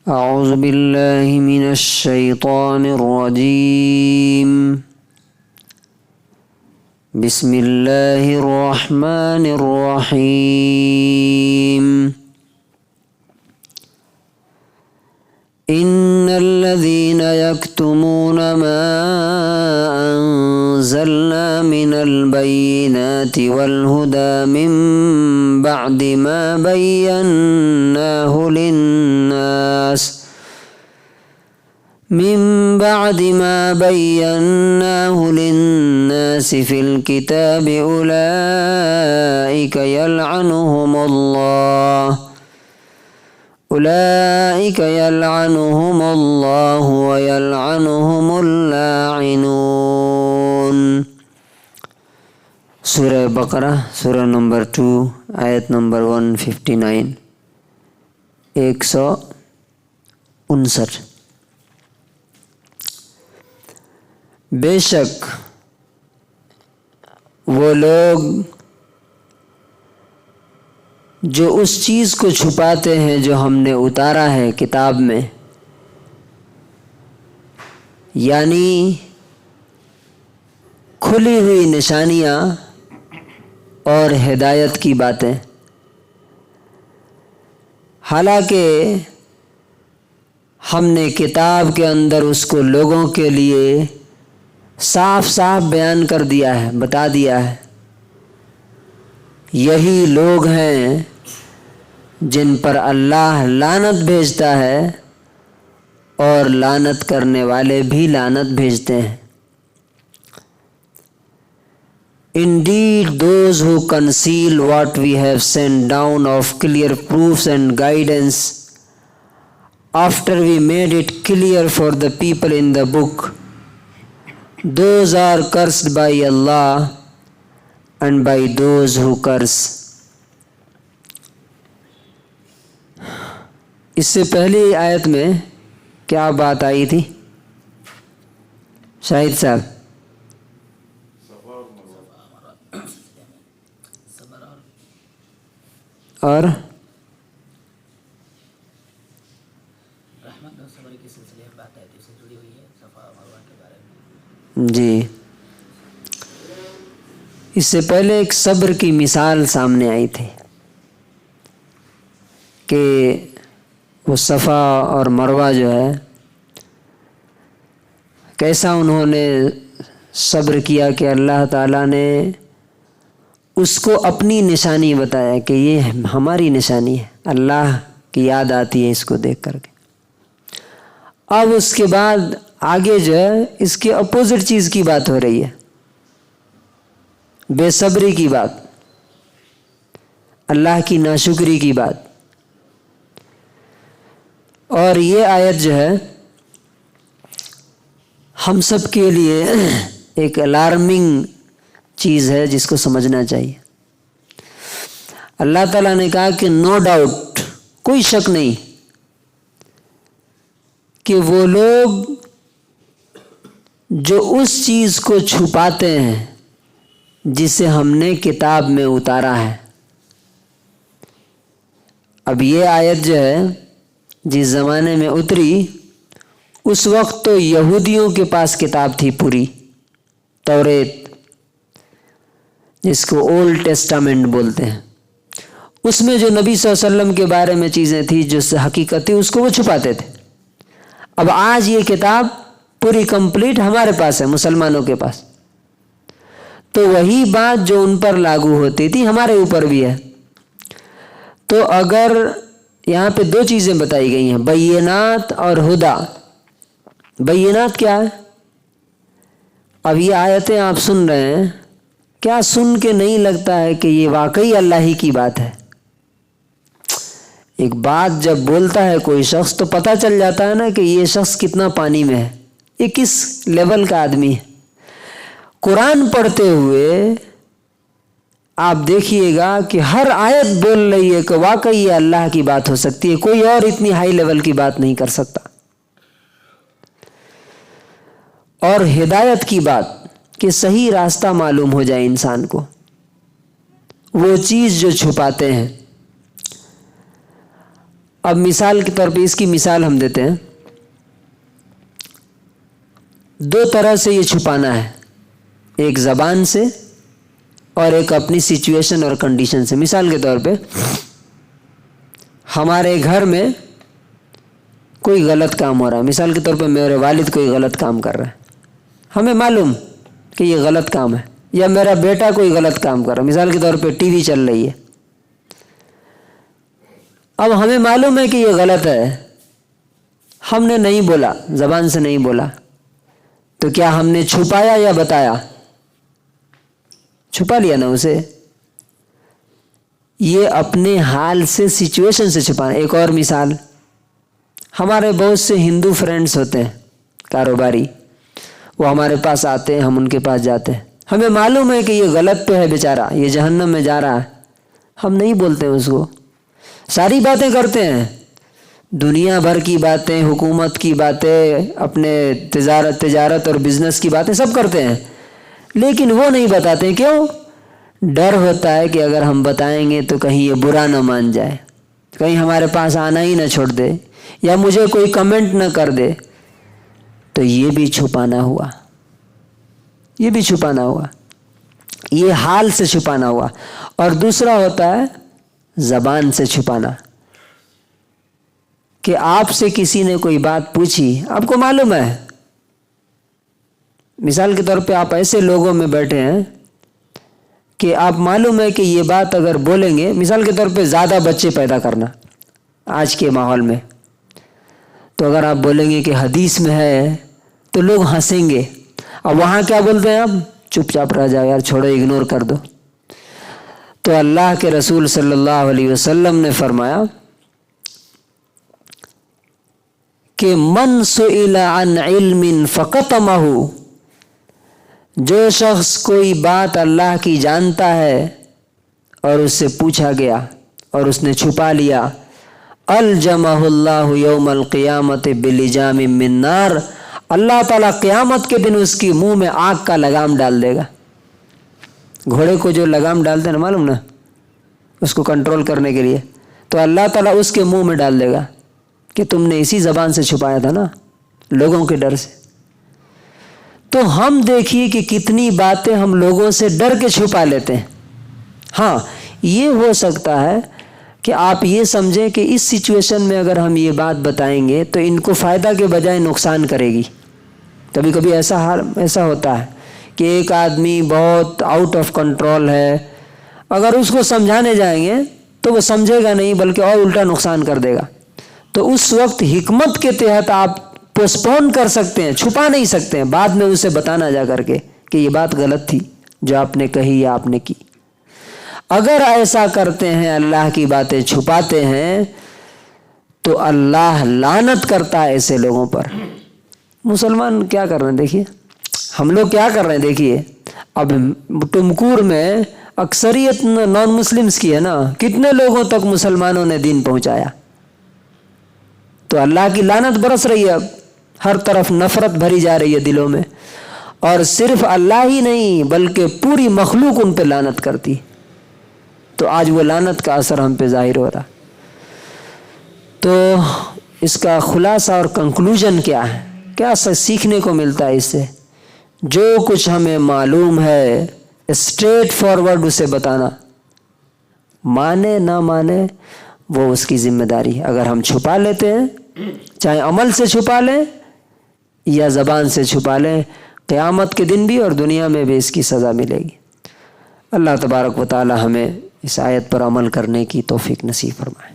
اعوذ باللہ من الشیطان الرجیم بسم اللہ الرحمن الرحیم ان الذين يكتمون ما انزلنا من البينات والهدى من بعد ما بيناه للناس في الكتاب أولئك يلعنهم الله ويلعنهم اللاعنون۔ سورہ بقرہ سورہ نمبر 2 آیت نمبر 159 159۔ بے شک وہ لوگ جو اس چیز کو چھپاتے ہیں جو ہم نے اتارا ہے کتاب میں، یعنی کھلی ہوئی نشانیاں اور ہدایت کی باتیں، حالانکہ ہم نے کتاب کے اندر اس کو لوگوں کے لیے صاف صاف بیان کر دیا ہے، بتا دیا ہے۔ یہی لوگ ہیں جن پر اللہ لعنت بھیجتا ہے اور لعنت کرنے والے بھی لعنت بھیجتے ہیں۔ Indeed, those who conceal what we have sent down of clear proofs and guidance after we made it clear for the people in the book, those are cursed by Allah and by those who curse۔ اس سے پہلی آیت میں کیا بات آئی تھی شاہد صاحب؟ اور جی، اس سے پہلے ایک صبر کی مثال سامنے آئی تھی کہ وہ صفا اور مروہ جو ہے کیسا انہوں نے صبر کیا کہ اللہ تعالیٰ نے اس کو اپنی نشانی بتایا کہ یہ ہماری نشانی ہے، اللہ کی یاد آتی ہے اس کو دیکھ کر کے۔ اب اس کے بعد آگے جو ہے اس کے اپوزٹ چیز کی بات ہو رہی ہے، بے صبری کی بات، اللہ کی ناشکری کی بات۔ اور یہ آیت جو ہے ہم سب کے لیے ایک الارمنگ چیز ہے جس کو سمجھنا چاہیے۔ اللہ تعالیٰ نے کہا کہ نو ڈاؤٹ، کوئی شک نہیں کہ وہ لوگ جو اس چیز کو چھپاتے ہیں جسے ہم نے کتاب میں اتارا ہے۔ اب یہ آیت جو ہے جس زمانے میں اتری اس وقت تو یہودیوں کے پاس کتاب تھی پوری، توریت، جس کو اولڈ ٹیسٹامنٹ بولتے ہیں۔ اس میں جو نبی صلی اللہ علیہ وسلم کے بارے میں چیزیں تھیں جو حقیقت تھی اس کو وہ چھپاتے تھے۔ اب آج یہ کتاب پوری کمپلیٹ ہمارے پاس ہے، مسلمانوں کے پاس، تو وہی بات جو ان پر لاگو ہوتی تھی ہمارے اوپر بھی ہے۔ تو اگر یہاں پہ دو چیزیں بتائی گئی ہیں، بینات اور ہدا۔ بینات کیا ہے؟ اب یہ آیتیں آپ سن رہے ہیں، کیا سن کے نہیں لگتا ہے کہ یہ واقعی اللہ ہی کی بات ہے؟ ایک بات جب بولتا ہے کوئی شخص تو پتہ چل جاتا ہے نا کہ یہ شخص کتنا پانی میں ہے، یہ کس لیول کا آدمی ہے۔ قرآن پڑھتے ہوئے آپ دیکھیے گا کہ ہر آیت بول رہی ہے کہ واقعی یہ اللہ کی بات ہو سکتی ہے، کوئی اور اتنی ہائی لیول کی بات نہیں کر سکتا۔ اور ہدایت کی بات کہ صحیح راستہ معلوم ہو جائے انسان کو، وہ چیز جو چھپاتے ہیں۔ اب مثال کے طور پہ اس کی مثال ہم دیتے ہیں. دو طرح سے یہ چھپانا ہے، ایک زبان سے اور ایک اپنی سچویشن اور کنڈیشن سے. مثال کے طور پہ ہمارے گھر میں کوئی غلط کام ہو رہا ہے. مثال کے طور پہ میرے والد کوئی غلط کام کر رہا ہے، ہمیں معلوم کہ یہ غلط کام ہے. یا میرا بیٹا کوئی غلط کام کر رہا ہے، مثال کے طور پہ ٹی وی چل رہی ہے. اب ہمیں معلوم ہے کہ یہ غلط ہے، ہم نے نہیں بولا، زبان سے نہیں بولا، تو کیا ہم نے چھپایا یا بتایا؟ چھپا لیا نا اسے. یہ اپنے حال سے، سچویشن سے چھپانا. ایک اور مثال، ہمارے بہت سے ہندو فرینڈس ہوتے ہیں کاروباری، وہ ہمارے پاس آتے ہیں، ہم ان کے پاس جاتے ہیں. ہمیں معلوم ہے کہ یہ غلط پہ ہے بیچارہ، یہ جہنم میں جا رہا ہے، ہم نہیں بولتے اس کو. ساری باتیں کرتے ہیں، دنیا بھر کی باتیں، حکومت کی باتیں، اپنے تجارت اور بزنس کی باتیں سب کرتے ہیں، لیکن وہ نہیں بتاتے. کیوں؟ ڈر ہوتا ہے کہ اگر ہم بتائیں گے تو کہیں یہ برا نہ مان جائے، کہیں ہمارے پاس آنا ہی نہ چھوڑ دے، یا مجھے کوئی کمنٹ نہ کر دے. تو یہ بھی چھپانا ہوا، یہ بھی چھپانا ہوا، یہ حال سے چھپانا ہوا. اور دوسرا ہوتا ہے زبان سے چھپانا، کہ آپ سے کسی نے کوئی بات پوچھی، آپ کو معلوم ہے. مثال کے طور پہ آپ ایسے لوگوں میں بیٹھے ہیں کہ آپ معلوم ہے کہ یہ بات اگر بولیں گے، مثال کے طور پہ زیادہ بچے پیدا کرنا آج کے ماحول میں، تو اگر آپ بولیں گے کہ حدیث میں ہے تو لوگ ہنسیں گے. اب وہاں کیا بولتے ہیں؟ آپ چپ چاپ رہ جاؤ یار، چھوڑو، اگنور کر دو. تو اللہ کے رسول صلی اللہ علیہ وسلم نے فرمایا کہ من سئل عن علم فکتمہ، جو شخص کوئی بات اللہ کی جانتا ہے اور اس سے پوچھا گیا اور اس نے چھپا لیا، الجمہ اللہ یوم القیامت بلجام من نار، اللہ تعالیٰ قیامت کے دن اس کی منہ میں آگ کا لگام ڈال دے گا. گھوڑے کو جو لگام ڈالتے ہیں نا، معلوم نا، اس کو کنٹرول کرنے کے لیے، تو اللہ تعالیٰ اس کے منہ میں ڈال دے گا کہ تم نے اسی زبان سے چھپایا تھا نا، لوگوں کے ڈر سے. تو ہم دیکھیے کہ کتنی باتیں ہم لوگوں سے ڈر کے چھپا لیتے ہیں. ہاں، یہ ہو سکتا ہے کہ آپ یہ سمجھیں کہ اس سچویشن میں اگر ہم یہ بات بتائیں گے تو ان کو فائدہ کے بجائے نقصان کرے گی. کبھی کبھی ایسا ہوتا ہے کہ ایک آدمی بہت آؤٹ آف کنٹرول ہے، اگر اس کو سمجھانے جائیں گے تو وہ سمجھے گا نہیں بلکہ اور الٹا نقصان کر دے گا. تو اس وقت حکمت کے تحت آپ پوسٹپون کر سکتے ہیں، چھپا نہیں سکتے ہیں، بعد میں اسے بتانا جا کر کے کہ یہ بات غلط تھی جو آپ نے کہی یا آپ نے کی. اگر ایسا کرتے ہیں، اللہ کی باتیں چھپاتے ہیں، تو اللہ لعنت کرتا ہے ایسے لوگوں پر. مسلمان کیا کر رہے ہیں دیکھیے، ہم لوگ کیا کر رہے ہیں دیکھیے. اب ٹمکور میں اکثریت نان مسلمز کی ہے نا، کتنے لوگوں تک مسلمانوں نے دین پہنچایا. تو اللہ کی لعنت برس رہی ہے، اب ہر طرف نفرت بھری جا رہی ہے دلوں میں، اور صرف اللہ ہی نہیں بلکہ پوری مخلوق ان پہ لعنت کرتی. تو آج وہ لعنت کا اثر ہم پہ ظاہر ہو رہا. تو اس کا خلاصہ اور کنکلوژن کیا ہے؟ کیا سیکھنے کو ملتا ہے اس سے؟ جو کچھ ہمیں معلوم ہے اسٹریٹ فارورڈ اسے بتانا، مانے نہ مانے وہ اس کی ذمہ داری ہے. اگر ہم چھپا لیتے ہیں، چاہے عمل سے چھپا لیں یا زبان سے چھپا لیں، قیامت کے دن بھی اور دنیا میں بھی اس کی سزا ملے گی. اللہ تبارک و تعالی ہمیں اس آیت پر عمل کرنے کی توفیق نصیب فرمائے.